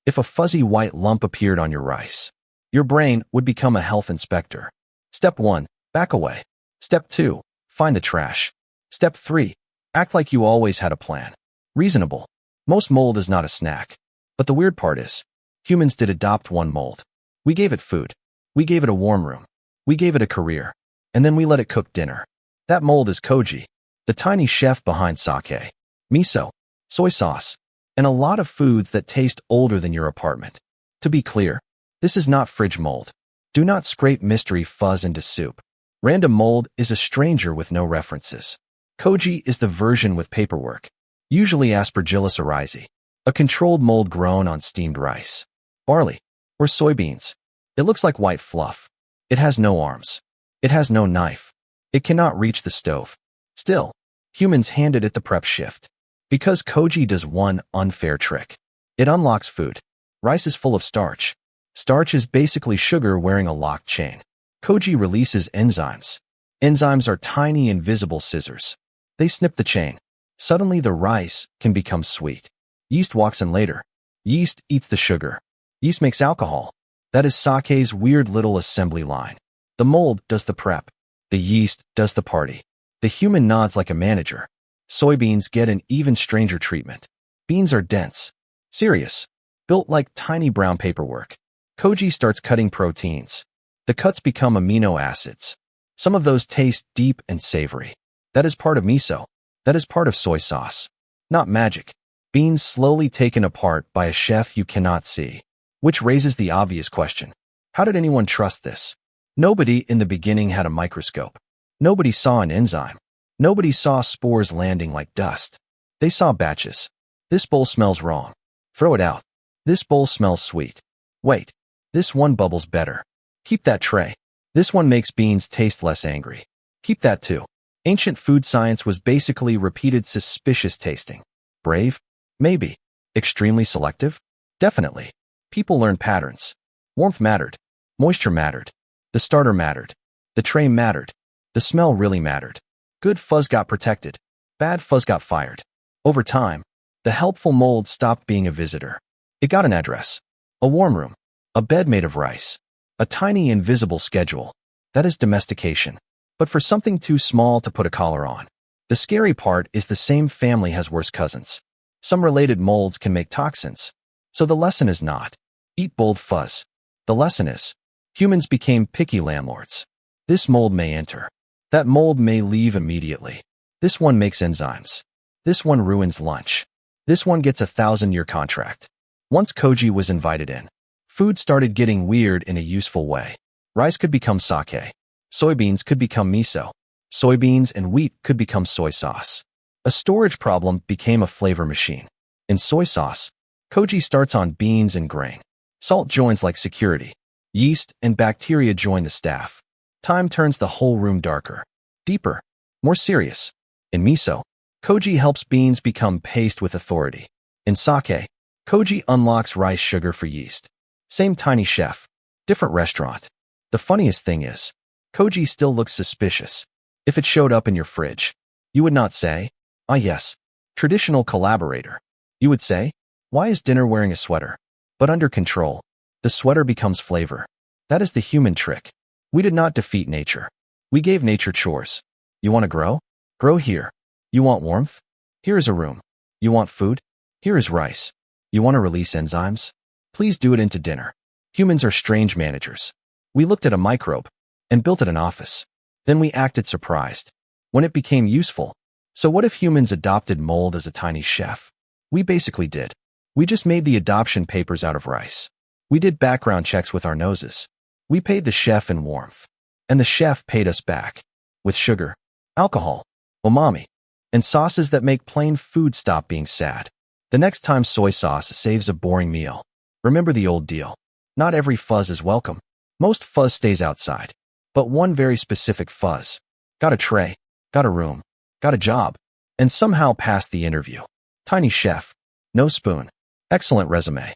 If a fuzzy white lump appeared on your rice, your brain would become a health inspector. Step 1. Back away. Step 2. Find the trash. Step 3. Act like you always had a plan. Reasonable. Most mold is not a snack. But the weird part is, humans did adopt one mold. We gave it food. We gave it a warm room. We gave it a career. And then we let it cook dinner. That mold is koji, the tiny chef behind sake, miso, soy sauce, and a lot of foods that taste older than your apartment. To be clear, this is not fridge mold. Do not scrape mystery fuzz into soup. Random mold is a stranger with no references. Koji is the version with paperwork, usually Aspergillus oryzae, a controlled mold grown on steamed rice, barley, or soybeans. It looks like white fluff. It has no arms. It has no knife. It cannot reach the stove. Still, humans handed it the prep shift. Because koji does one unfair trick. It unlocks food. Rice is full of starch. Starch is basically sugar wearing a locked chain. Koji releases enzymes. Enzymes are tiny invisible scissors. They snip the chain. Suddenly the rice can become sweet. Yeast walks in later. Yeast eats the sugar. Yeast makes alcohol. That is sake's weird little assembly line. The mold does the prep. The yeast does the party. The human nods like a manager. Soybeans get an even stranger treatment. Beans are dense, serious, built like tiny brown paperwork. Koji starts cutting proteins. The cuts become amino acids. Some of those taste deep and savory. That is part of miso. That is part of soy sauce. Not magic. Beans slowly taken apart by a chef you cannot see. Which raises the obvious question. How did anyone trust this? Nobody in the beginning had a microscope. Nobody saw an enzyme. Nobody saw spores landing like dust. They saw batches. This bowl smells wrong. Throw it out. This bowl smells sweet. Wait. This one bubbles better. Keep that tray. This one makes beans taste less angry. Keep that too. Ancient food science was basically repeated suspicious tasting. Brave? Maybe. Extremely selective? Definitely. People learned patterns. Warmth mattered. Moisture mattered. The starter mattered. The tray mattered. The smell really mattered. Good fuzz got protected. Bad fuzz got fired. Over time, the helpful mold stopped being a visitor. It got an address. A warm room. A bed made of rice. A tiny invisible schedule. That is domestication. But for something too small to put a collar on. The scary part is the same family has worse cousins. Some related molds can make toxins. So the lesson is not, eat bold fuzz. The lesson is, humans became picky landlords. This mold may enter. That mold may leave immediately. This one makes enzymes. This one ruins lunch. This one gets a 1,000-year contract. Once koji was invited in, food started getting weird in a useful way. Rice could become sake. Soybeans could become miso. Soybeans and wheat could become soy sauce. A storage problem became a flavor machine. In soy sauce, koji starts on beans and grain. Salt joins like security. Yeast and bacteria join the staff. Time turns the whole room darker, deeper, more serious. In miso, koji helps beans become paste with authority. In sake, koji unlocks rice sugar for yeast. Same tiny chef, different restaurant. The funniest thing is, koji still looks suspicious. If it showed up in your fridge, you would not say, "Ah yes, traditional collaborator." You would say, "Why is dinner wearing a sweater?" But under control, the sweater becomes flavor. That is the human trick. We did not defeat nature. We gave nature chores. You want to grow? Grow here. You want warmth? Here is a room. You want food? Here is rice. You want to release enzymes? Please do it into dinner. Humans are strange managers. We looked at a microbe and built it an office. Then we acted surprised when it became useful. So what if humans adopted mold as a tiny chef? We basically did. We just made the adoption papers out of rice. We did background checks with our noses. We paid the chef in warmth. And the chef paid us back. With sugar, alcohol, umami, and sauces that make plain food stop being sad. The next time soy sauce saves a boring meal, remember the old deal. Not every fuzz is welcome. Most fuzz stays outside. But one very specific fuzz. Got a tray, got a room, got a job, and somehow passed the interview. Tiny chef. No spoon. Excellent resume.